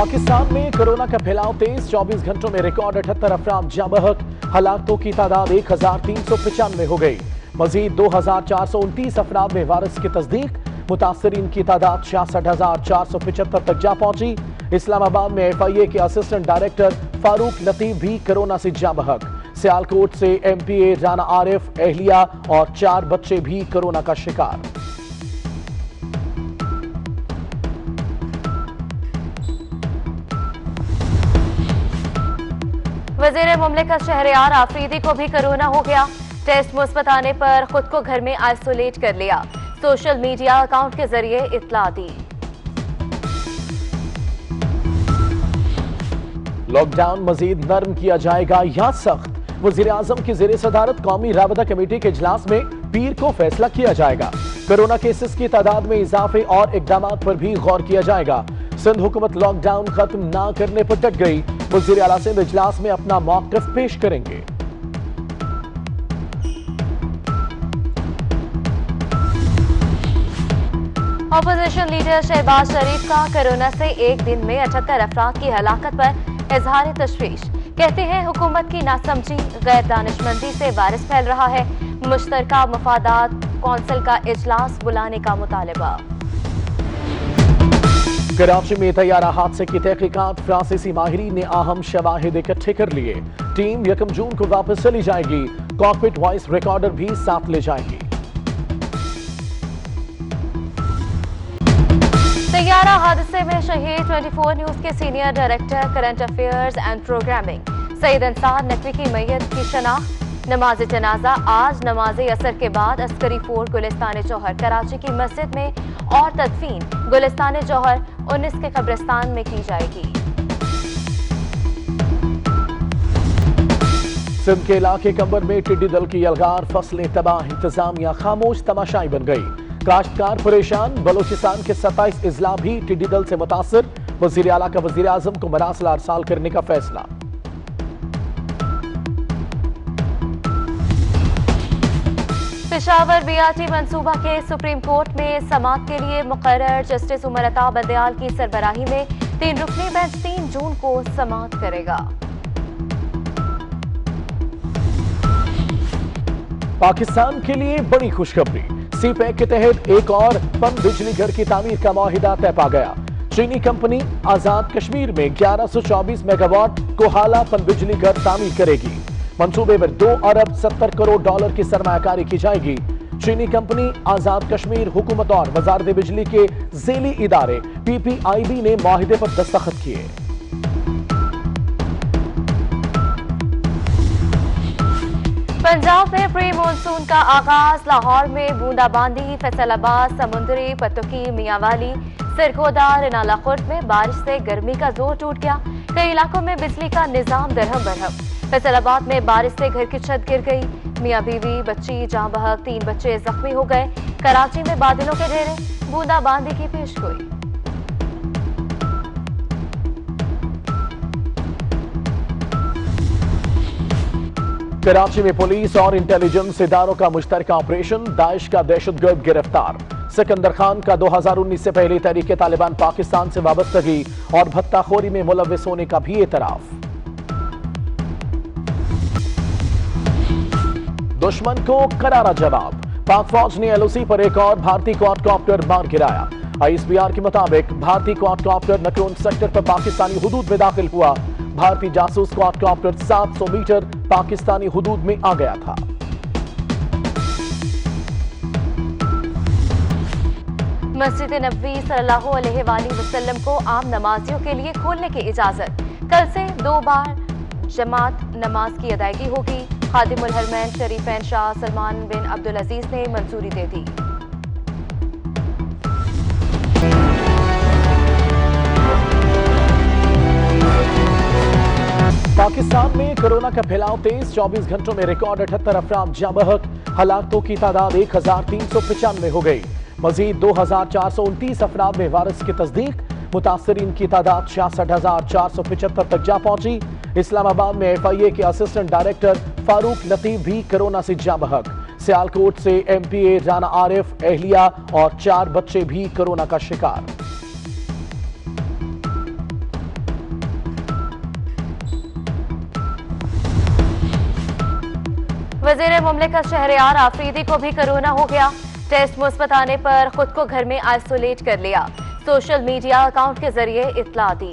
पाकिस्तान में कोरोना का फैलाव तेज, 24 घंटों में रिकॉर्ड 78 अफराद जाँ बहक, हलाकतों की तादाद 1395 हो गई। मजीद 2429 अफराद में वायरस की तस्दीक, मुतासरीन की तादाद 66,475 तक जा पहुंची। इस्लामाबाद में FIA के असिस्टेंट डायरेक्टर फारूक लतीफ भी कोरोना से जाँ बहक। सियालकोट से MPA राना आरिफ, एहलिया और 4 बच्चे भी कोरोना का शिकार। वज़ीर मुमलिकत शहरयार आफरीदी को भी कोरोना हो गया। टेस्ट मुस्बत आने पर खुद को घर में आइसोलेट कर लिया। सोशल मीडिया अकाउंट के जरिए इत्तला दी। लॉकडाउन मजीद नर्म किया जाएगा या सख्त? वज़ीर आज़म की ज़ेर सदारत कौमी राबता कमेटी के इजलास में पीर को फैसला किया जाएगा। कोरोना केसेस की तादाद में इजाफे और इक़दामात पर भी गौर किया जाएगा। सिंध हुकूमत लॉकडाउन खत्म ना करने पर डट गई। वज़ीर आला सिंध इजलास में अपना मौक़िफ़ पेश करेंगे। अपोजिशन लीडर शहबाज शरीफ का कोरोना से एक दिन में 78 अफराद की हलाकत पर इजहार तशवीश। कहते हैं हुकूमत की नासमझी, गैर दानिशमंदी से वायरस फैल रहा है। मुश्तरका मफादात कौंसिल का इजलास बुलाने का मुतालबा। कराची में तैयारा हादसे की तहकीकात, फ्रांसीसी माहिरीन ने अहम शवाहिद इकट्ठे कर लिए। टीम 1 जून को वापस चली जाएगी। कॉकपिट वॉइस रिकॉर्डर भी साथ ले जाएगी। तैयारा हादसे में शहीद 24 न्यूज के senior director current affairs and programming Syed Ansar Naqvi की मैयत की शनाख्त। नमाज जनाजा आज नमाज असर के बाद अस्करी फोर्ट गुलिस्तान जौहर कराची की मस्जिद में और तदफीन गुलिस्तान जौहर 19 के कब्रिस्तान में की जाएगी। सिंध के इलाके कंबर में टिड्डी दल की यलगार, फसलें तबाह, इंतजामिया खामोश तमाशाई बन गई। काश्तकार परेशान, बलोचिस्तान के 27 अजला भी टिड्डी दल से मुतासर। वज़ीर आला का वज़ीर आज़म को मरासिल अरसाल करने का फैसला। पेशावर BRT मंसूबा के सुप्रीम कोर्ट में समाअत के लिए मुकर्रर जस्टिस उमर अता बंदयाल की सरबराही में 3 रुकनी बेंच 3 जून को समाअत करेगा। पाकिस्तान के लिए बड़ी खुशखबरी, CPEC के तहत एक और पन बिजली घर की तामीर का मुआहिदा तय पा गया। चीनी कंपनी आजाद कश्मीर में 1124 मेगावाट कोहाला पन बिजली घर तामीर करेगी। मंसूबे पर $2 अरब 70 करोड़ की सरमायाकारी की जाएगी। चीनी कंपनी आजाद कश्मीर हुकूमत और वजारत बिजली के ज़ेली इदारे PPIB ने मुआहिदे पर दस्तखत किए। पंजाब में प्री मानसून का आगाज, लाहौर में बूंदाबांदी, फैसलाबाद, समुंदरी, पतुकी, मियांवाली, सिरकोदा, रिनाला खुर्द में बारिश से गर्मी का जोर टूट गया। कई इलाकों में बिजली का निजाम दरहम बरहम। फैसलाबाद में बारिश से घर की छत गिर गई। मियां बीवी, बच्ची जाँ बहक, 3 बच्चे जख्मी हो गए। कराची में बादलों के घेरे, बूंदाबांदी की पेशगोई। कराची में पुलिस और इंटेलिजेंस इदारों का मुश्तरका ऑपरेशन, दाइश का दहशतगर्द गिरफ्तार। सिकंदर खान का 2019 से पहले तहरीक तालिबान पाकिस्तान से वाबस्तगी और भत्ताखोरी में मुलव्विस होने का भी एतराफ। दुश्मन को करारा जवाब, पाक फौज ने LOC पर एक और भारतीय क्वाडकॉप्टर मार गिराया। ISPR के मुताबिक भारतीय क्वाडकॉप्टर नक्रोन सेक्टर पर पाकिस्तानी हुदूद में दाखिल हुआ। भारतीय जासूस क्वाडकॉप्टर 700 मीटर पाकिस्तानी हुदूद में आ गया था। मस्जिद नबवी सल्लल्लाहु अलैहि वसल्लम को आम नमाजियों के लिए खोलने की इजाजत। कल से 2 बार जमात नमाज की अदायगी होगी। खादिमुल हरमैन शरीफैन शाह सलमान बिन अब्दुल अजीज ने मंजूरी दे दी। पाकिस्तान में कोरोना का फैलाव तेज, 24 घंटों में रिकॉर्ड 78 अफराद जाँ बहक, हलाकतों की तादाद 1395 हो गई। मजीद 2429 अफराद में वायरस की तस्दीक, मुतासरीन की तादाद 66,475 तक जा पहुंची। इस्लामाबाद में FIA के असिस्टेंट डायरेक्टर फारूक लतीफ भी कोरोना से जाँ बहक। सियालकोट से MPA राना आरिफ, एहलिया और 4 बच्चे भी कोरोना का शिकार। वजीर मुमलिकत शहरयार आफरीदी को भी कोरोना हो गया। टेस्ट मुस्बत आने पर खुद को घर में आइसोलेट कर लिया। सोशल मीडिया अकाउंट के जरिए इत्तला दी।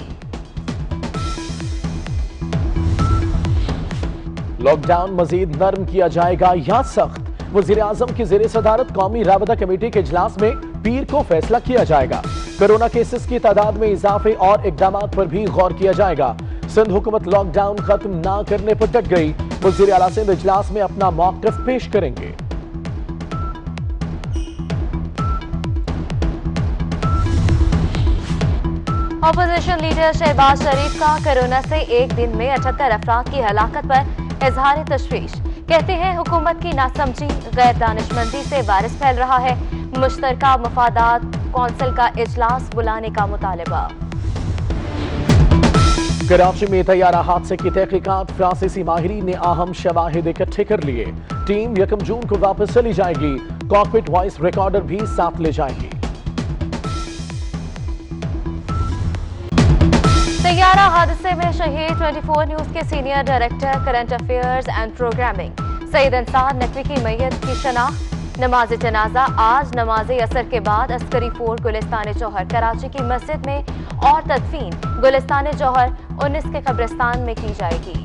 लॉकडाउन मजीद नर्म किया जाएगा या सख्त? वजीर आजम की ज़ेरे सदारत कौमी राबता कमेटी के इजलास में पीर को फैसला किया जाएगा। कोरोना केसेस की तादाद में इजाफे और इकदामात पर भी गौर किया जाएगा। सिंध हुकूमत लॉकडाउन खत्म ना करने पर डट गई। वजीर आला सिंध इजलास में अपना मौक़िफ़ पेश करेंगे। अपोजिशन लीडर शहबाज शरीफ का कोरोना से एक दिन में 78 अफराद की हलाकत पर इजहार तशवीश। कहते हैं हुकूमत की नासमझी, गैर दानिशमंदी से वायरस फैल रहा है। मुश्तरका मफादात कौंसिल का इजलास बुलाने का मुतालबा। कराची में तैयारा हादसे की तहकीकात, फ्रांसीसी माहिरीन ने अहम शवाहिद इकट्ठे कर लिए। टीम 1 जून को वापस चली जाएगी। कॉकपिट वॉइस रिकॉर्डर भी साथ ले जाएगी। तैयारा हादसे में शहीद 24 न्यूज के senior director current affairs and programming Syed Ansar Naqvi की मैयत की शनाख्त। नमाज जनाजा आज नमाज असर के बाद अस्करी फोर्ट गुलिस्तान जौहर कराची की मस्जिद में और तदफीन गुलिस्तान जौहर 19 के कब्रिस्तान में की जाएगी।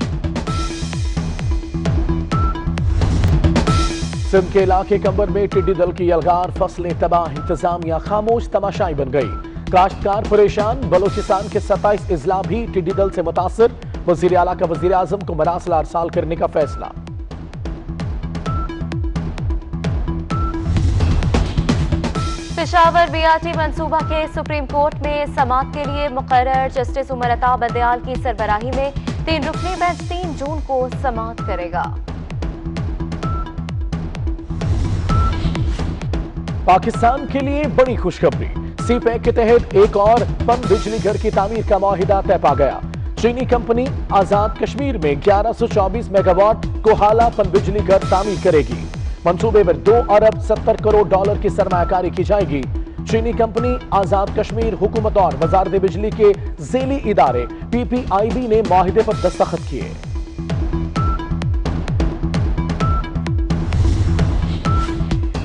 सिंध के इलाके कंबर में टिड्डी दल की यलगार, फसलें तबाह, इंतजामिया खामोश तमाशाई बन गई। काश्तकार परेशान। बलोचिस्तान के 27 अजला भी टिड्डी दल से मुतासर। वजीर आला का वजीर आजम को मरासिल अरसाल करने का फैसला। पेशावर बीआरटी मंसूबा के सुप्रीम कोर्ट में समाअत के लिए मुकर्रर जस्टिस उमर अता बंदयाल की सरबराही में 3 रुकनी बेंच 3 जून को समाअत करेगा। पाकिस्तान के लिए बड़ी खुशखबरी। सीपैक के तहत एक और पन बिजली घर की तामीर का मुआहिदा तय पा गया। चीनी कंपनी आजाद कश्मीर में 1124 मेगावाट कोहाला पन बिजली घर तामीर करेगी। मंसूबे में 2 अरब 70 करोड़ डॉलर की सरमायाकारी की जाएगी। चीनी कंपनी आजाद कश्मीर हुकूमत और वजारत बिजली के ज़ेली इदारे PPIB ने मुआहिदे पर दस्तखत किए।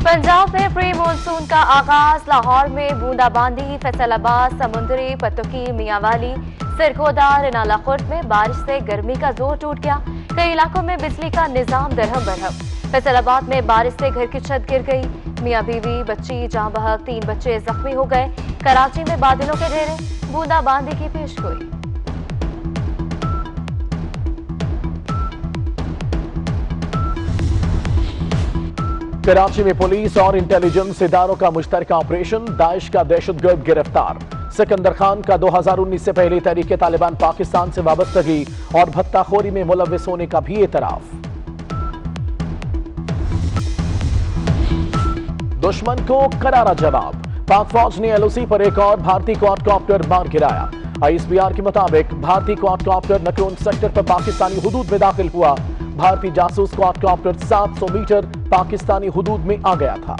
पंजाब में प्री मानसून का आगाज। लाहौर में बूंदाबांदी, फैसलाबाद, समुंदरी, पतुकी, मियांवाली, सिरखोदा, रेनाला खुर्द में बारिश से गर्मी का जोर टूट गया। कई इलाकों में बिजली का निजाम दरहम बरहम। फैसलाबाद में बारिश से घर की छत गिर गई। मियां बीवी बच्ची जाँ बहक, 3 बच्चे जख्मी हो गए। कराची में बादलों के घेरे, बूंदाबांदी की पेशगोई। कराची में पुलिस और इंटेलिजेंस इदारों का मुश्तरका ऑपरेशन। दाइश का दहशतगर्द गिरफ्तार। सिकंदर खान का 2019 से पहले तहरीक तालिबान पाकिस्तान से वाबस्तगी और भत्ताखोरी में मुलव्विस होने का भी एतराफ। दुश्मन को करारा जवाब। पाक फौज ने LOC पर एक और भारतीय क्वाडकॉप्टर मार गिराया। ISPR के मुताबिक भारतीय क्वाडकॉप्टर नकरोन सेक्टर पर पाकिस्तानी हुदूद में दाखिल हुआ। भारतीय जासूस क्वाडकॉप्टर 700 मीटर पाकिस्तानी हुदूद में आ गया था।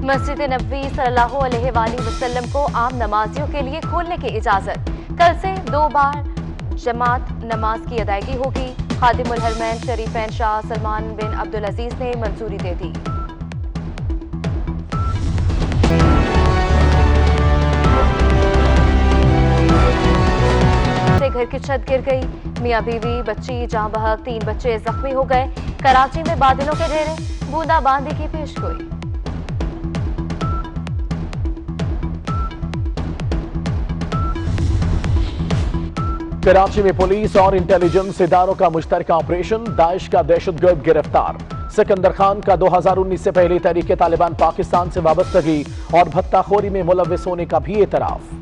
मस्जिद नबवी सल्लल्लाहु अलैहि वसल्लम को आम नमाजियों के लिए खोलने की इजाजत। कल से 2 बार जमात नमाज की अदायगी होगी। खादिमुल हरमैन शरीफैन शाह सलमान बिन अब्दुल अजीज ने मंजूरी दे दी। घर की छत गिर गई। मियां बीवी बच्ची जाँ बहक, 3 बच्चे जख्मी हो गए। कराची में बादलों के घेरे, बूंदाबांदी की पेशगोई। कराची में पुलिस और इंटेलिजेंस इदारों का मुश्तरका ऑपरेशन। दाइश का दहशतगर्द गिरफ्तार। सिकंदर खान का 2019 से पहले तहरीक तालिबान पाकिस्तान से वाबस्तगी और भत्ताखोरी में मुलव्विस होने का भी एतराफ।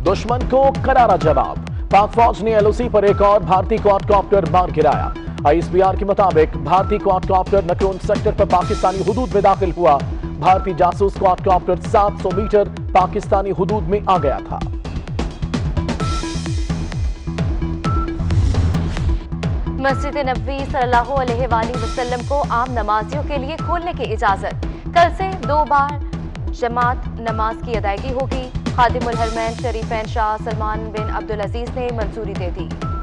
दुश्मन को करारा जवाब। पाक फौज ने LOC पर एक और भारतीय क्वाडकॉप्टर मार गिराया। ISPR के मुताबिक भारतीय क्वाडकॉप्टर नकरोन सेक्टर पर पाकिस्तानी हुदूद में दाखिल हुआ। भारतीय जासूस क्वाडकॉप्टर 700 मीटर पाकिस्तानी हुदूद में आ गया था। मस्जिद नबवी सल्लल्लाहु अलैहि वसल्लम को आम नमाजियों के लिए खोलने की इजाजत। कल से 2 बार जमात नमाज की अदायगी होगी। خادم الحرمین شریفین شاہ سلمان بن عبدالعزیز نے منظوری دے دی۔